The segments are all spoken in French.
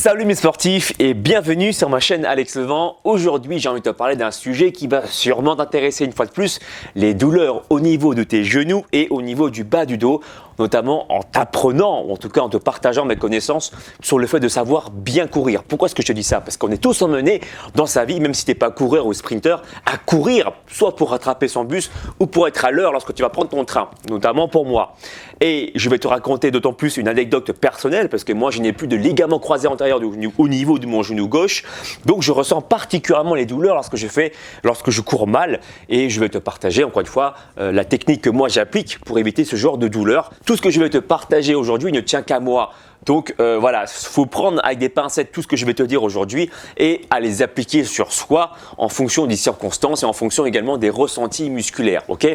Salut mes sportifs et bienvenue sur ma chaîne Alex Levent. Aujourd'hui, j'ai envie de te parler d'un sujet qui va sûrement t'intéresser une fois de plus, les douleurs au niveau de tes genoux et au niveau du bas du dos, notamment en t'apprenant, ou en tout cas en te partageant mes connaissances sur le fait de savoir bien courir. Pourquoi est-ce que je te dis ça? Parce qu'on est tous emmenés dans sa vie, même si tu n'es pas coureur ou sprinter, à courir, soit pour rattraper son bus ou pour être à l'heure lorsque tu vas prendre ton train, notamment pour moi. Et je vais te raconter d'autant plus une anecdote personnelle parce que moi, je n'ai plus de ligament croisé antérieur au niveau de mon genou gauche. Donc, je ressens particulièrement les douleurs lorsque je cours mal. Et je vais te partager, encore une fois, la technique que moi j'applique pour éviter ce genre de douleurs. Tout ce que je vais te partager aujourd'hui ne tient qu'à moi. Donc voilà, il faut prendre avec des pincettes tout ce que je vais te dire aujourd'hui et à les appliquer sur soi en fonction des circonstances et en fonction également des ressentis musculaires. Ok?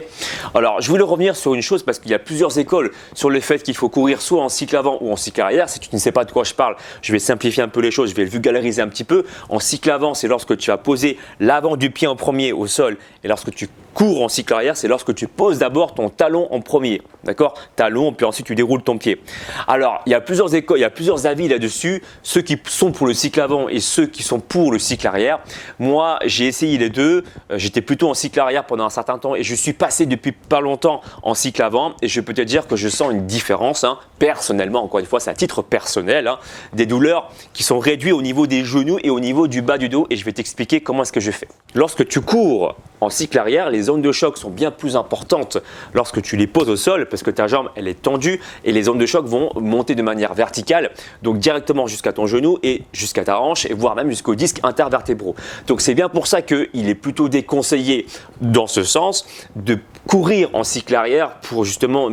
Alors, je voulais revenir sur une chose parce qu'il y a plusieurs écoles sur le fait qu'il faut courir soit en cycle avant ou en cycle arrière. Si tu ne sais pas de quoi je parle, je vais simplifier un peu les choses, je vais le vulgariser un petit peu. En cycle avant, c'est lorsque tu vas poser l'avant du pied en premier au sol et lorsque tu cours en cycle arrière, c'est lorsque tu poses d'abord ton talon en premier. D'accord? Talon, puis ensuite tu déroules ton pied. Alors, il y a plusieurs écoles, il y a plusieurs avis là-dessus, ceux qui sont pour le cycle avant et ceux qui sont pour le cycle arrière. Moi, j'ai essayé les deux. J'étais plutôt en cycle arrière pendant un certain temps et je suis passé depuis pas longtemps en cycle avant et je peux te dire que je sens une différence, personnellement, encore une fois, c'est à titre personnel, des douleurs qui sont réduites au niveau des genoux et au niveau du bas du dos et je vais t'expliquer comment est-ce que je fais. Lorsque tu cours en cycle arrière, les zones de choc sont bien plus importantes lorsque tu les poses au sol parce que ta jambe elle est tendue et les zones de choc vont monter de manière verticale, donc directement jusqu'à ton genou et jusqu'à ta hanche et voire même jusqu'au disque intervertébraux. Donc c'est bien pour ça qu'il est plutôt déconseillé dans ce sens de courir en cycle arrière pour justement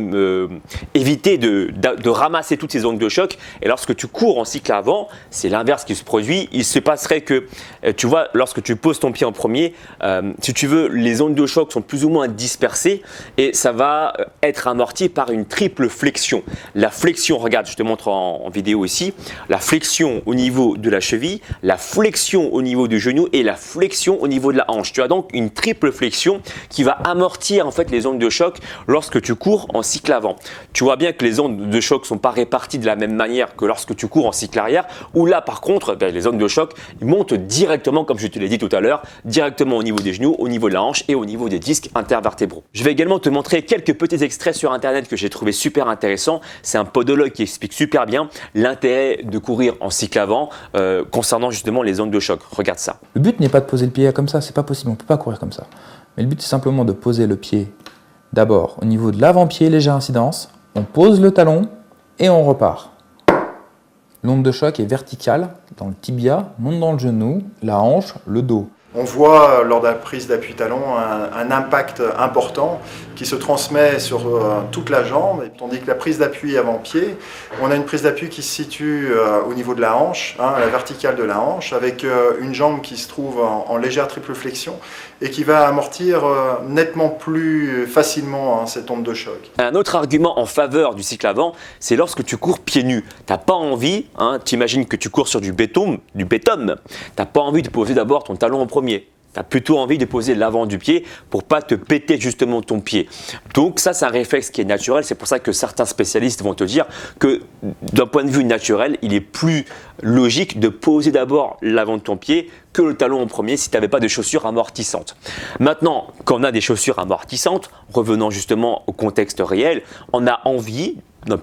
éviter de ramasser toutes ces zones de choc. Et lorsque tu cours en cycle avant, c'est l'inverse qui se produit. Il se passerait que, tu vois, lorsque tu poses ton pied en premier, si tu veux, les zones de choc sont plus ou moins dispersées et ça va être amorti par une triple flexion. La flexion, regarde, je te montre en vidéo ici, la flexion au niveau de la cheville, la flexion au niveau du genou et la flexion au niveau de la hanche. Tu as donc une triple flexion qui va amortir en fait les ondes de choc lorsque tu cours en cycle avant. Tu vois bien que les ondes de choc ne sont pas réparties de la même manière que lorsque tu cours en cycle arrière, où là par contre, les ondes de choc montent directement, comme je te l'ai dit tout à l'heure, directement au niveau des genoux, au niveau de la hanche et au niveau des disques intervertébraux. Je vais également te montrer quelques petits extraits sur internet que j'ai trouvé super intéressants. C'est un podologue qui explique super bien l'intérêt de courir en cycle avant concernant justement les ondes de choc. Regarde ça. Le but n'est pas de poser le pied comme ça, c'est pas possible, on ne peut pas courir comme ça. Mais le but c'est simplement de poser le pied d'abord au niveau de l'avant-pied, légère incidence, on pose le talon et on repart. L'onde de choc est verticale dans le tibia, monte dans le genou, la hanche, le dos. On voit lors de la prise d'appui talon un impact important qui se transmet sur toute la jambe, tandis que la prise d'appui avant-pied, on a une prise d'appui qui se situe au niveau de la hanche, la verticale de la hanche, avec une jambe qui se trouve en légère triple flexion et qui va amortir nettement plus facilement cette onde de choc. Un autre argument en faveur du cycle avant, c'est lorsque tu cours pieds nus. Tu n'as pas envie, tu imagines que tu cours sur du béton, tu n'as pas envie de poser d'abord ton talon en premier. Tu as plutôt envie de poser l'avant du pied pour ne pas te péter justement ton pied. Donc ça, c'est un réflexe qui est naturel. C'est pour ça que certains spécialistes vont te dire que d'un point de vue naturel, il est plus logique de poser d'abord l'avant de ton pied que le talon en premier si tu n'avais pas de chaussures amortissantes. Maintenant, quand on a des chaussures amortissantes, revenant justement au contexte réel, on a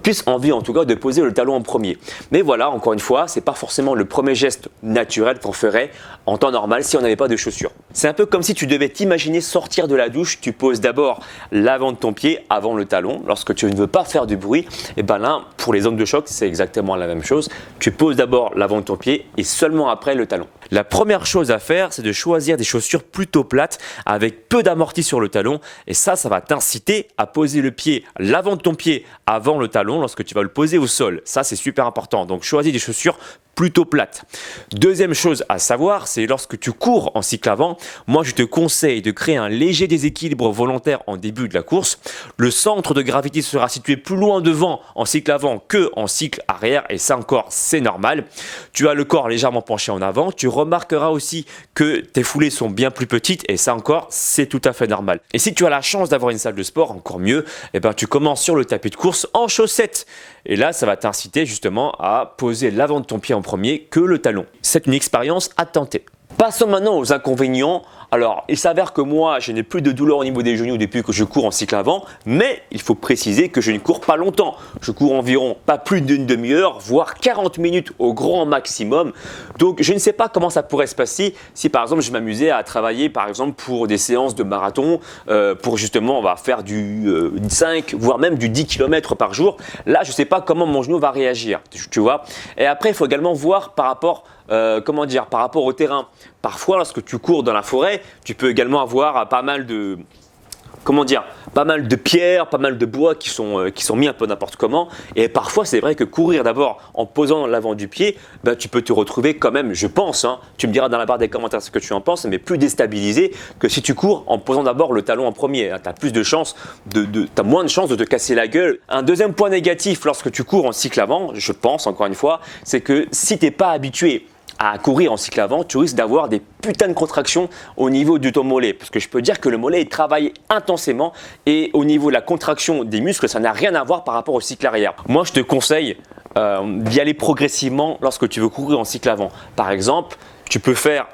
plus envie en tout cas de poser le talon en premier. Mais voilà, encore une fois, ce n'est pas forcément le premier geste naturel qu'on ferait en temps normal si on n'avait pas de chaussures. C'est un peu comme si tu devais t'imaginer sortir de la douche, tu poses d'abord l'avant de ton pied avant le talon. Lorsque tu ne veux pas faire du bruit, et bien là, pour les zones de choc, c'est exactement la même chose. Tu poses d'abord l'avant de ton pied et seulement après le talon. La première chose à faire, c'est de choisir des chaussures plutôt plates avec peu d'amorti sur le talon et ça va t'inciter à poser le pied, l'avant de ton pied avant le talon lorsque tu vas le poser au sol. Ça, c'est super important. Donc, choisis des chaussures plutôt plates. Deuxième chose à savoir, c'est lorsque tu cours en cycle avant, moi je te conseille de créer un léger déséquilibre volontaire en début de la course. Le centre de gravité sera situé plus loin devant en cycle avant que en cycle arrière et ça encore c'est normal. Tu as le corps légèrement penché en avant, tu remarqueras aussi que tes foulées sont bien plus petites et ça encore c'est tout à fait normal. Et si tu as la chance d'avoir une salle de sport, encore mieux, eh ben, tu commences sur le tapis de course en chaussettes. Et là, ça va t'inciter justement à poser l'avant de ton pied en premier que le talon. C'est une expérience à tenter. Passons maintenant aux inconvénients. Alors, il s'avère que moi, je n'ai plus de douleur au niveau des genoux depuis que je cours en cycle avant, mais il faut préciser que je ne cours pas longtemps. Je cours environ pas plus d'une demi-heure, voire 40 minutes au grand maximum. Donc, je ne sais pas comment ça pourrait se passer si par exemple, je m'amusais à travailler par exemple pour des séances de marathon, pour justement, on va faire du 5, voire même du 10 km par jour. Là, je ne sais pas comment mon genou va réagir, tu vois. Et après, il faut également voir par rapport par rapport au terrain. Parfois, lorsque tu cours dans la forêt, tu peux également avoir pas mal de pierres, pas mal de bois qui sont mis un peu n'importe comment. Et parfois, c'est vrai que courir d'abord en posant l'avant du pied, tu peux te retrouver quand même, je pense, tu me diras dans la barre des commentaires ce que tu en penses, mais plus déstabilisé que si tu cours en posant d'abord le talon en premier. Tu as plus de chances, t'as moins de chances de te casser la gueule. Un deuxième point négatif lorsque tu cours en cycle avant, je pense encore une fois, c'est que si tu n'es pas habitué à courir en cycle avant, tu risques d'avoir des putains de contractions au niveau de ton mollet. Parce que je peux dire que le mollet il travaille intensément et au niveau de la contraction des muscles, ça n'a rien à voir par rapport au cycle arrière. Moi, je te conseille d'y aller progressivement lorsque tu veux courir en cycle avant. Par exemple, tu peux faire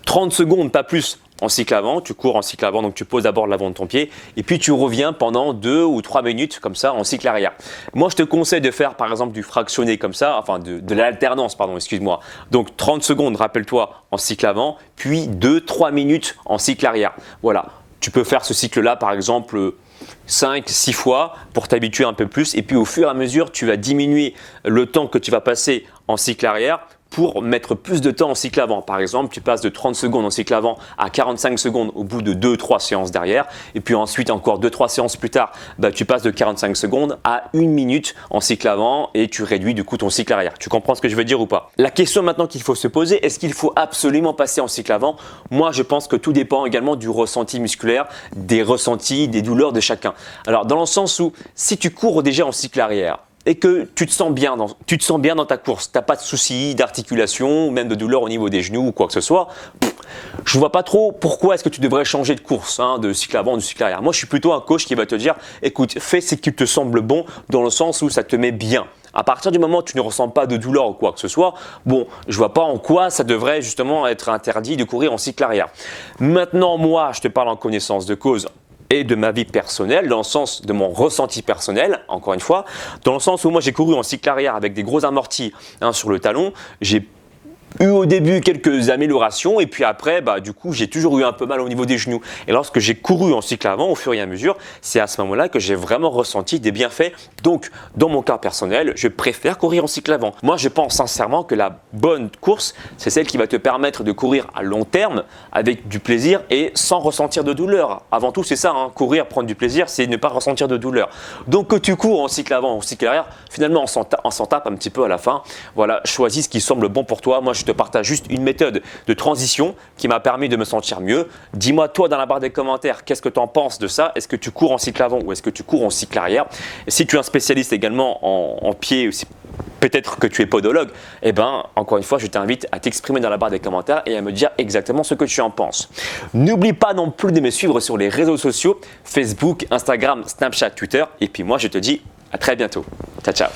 30 secondes, pas plus, en cycle avant, tu cours en cycle avant, donc tu poses d'abord l'avant de ton pied et puis tu reviens pendant 2 ou 3 minutes comme ça en cycle arrière. Moi, je te conseille de faire par exemple du fractionné comme ça, enfin de l'alternance, pardon, excuse-moi. Donc 30 secondes, rappelle-toi, en cycle avant, puis 2-3 minutes en cycle arrière. Voilà, tu peux faire ce cycle-là par exemple 5-6 fois pour t'habituer un peu plus et puis au fur et à mesure, tu vas diminuer le temps que tu vas passer en cycle arrière pour mettre plus de temps en cycle avant. Par exemple, tu passes de 30 secondes en cycle avant à 45 secondes au bout de 2-3 séances derrière. Et puis ensuite, encore 2-3 séances plus tard, tu passes de 45 secondes à 1 minute en cycle avant et tu réduis du coup ton cycle arrière. Tu comprends ce que je veux dire ou pas? La question maintenant qu'il faut se poser, est-ce qu'il faut absolument passer en cycle avant? Moi, je pense que tout dépend également du ressenti musculaire, des ressentis, des douleurs de chacun. Alors, dans le sens où si tu cours déjà en cycle arrière, et que tu te sens bien dans ta course, tu n'as pas de soucis d'articulation ou même de douleur au niveau des genoux ou quoi que ce soit, je ne vois pas trop pourquoi est-ce que tu devrais changer de course, de cycle avant ou de cycle arrière. Moi, je suis plutôt un coach qui va te dire, écoute, fais ce qui te semble bon dans le sens où ça te met bien. À partir du moment où tu ne ressens pas de douleur ou quoi que ce soit, bon, je vois pas en quoi ça devrait justement être interdit de courir en cycle arrière. Maintenant, moi, je te parle en connaissance de cause et de ma vie personnelle, dans le sens de mon ressenti personnel, encore une fois, dans le sens où moi j'ai couru en cycle arrière avec des gros amortis sur le talon, j'ai eu au début quelques améliorations et puis après, du coup, j'ai toujours eu un peu mal au niveau des genoux. Et lorsque j'ai couru en cycle avant, au fur et à mesure, c'est à ce moment-là que j'ai vraiment ressenti des bienfaits. Donc, dans mon cas personnel, je préfère courir en cycle avant. Moi, je pense sincèrement que la bonne course, c'est celle qui va te permettre de courir à long terme avec du plaisir et sans ressentir de douleur. Avant tout, c'est ça, courir, prendre du plaisir, c'est ne pas ressentir de douleur. Donc, que tu cours en cycle avant ou en cycle arrière, finalement, on s'en tape un petit peu à la fin. Voilà, choisis ce qui semble bon pour toi. Moi, je te partage juste une méthode de transition qui m'a permis de me sentir mieux. Dis-moi toi dans la barre des commentaires qu'est-ce que tu en penses de ça. Est-ce que tu cours en cycle avant ou est-ce que tu cours en cycle arrière? Et si tu es un spécialiste également en pied, peut-être que tu es podologue, encore une fois, je t'invite à t'exprimer dans la barre des commentaires et à me dire exactement ce que tu en penses. N'oublie pas non plus de me suivre sur les réseaux sociaux, Facebook, Instagram, Snapchat, Twitter. Et puis moi, je te dis à très bientôt. Ciao, ciao.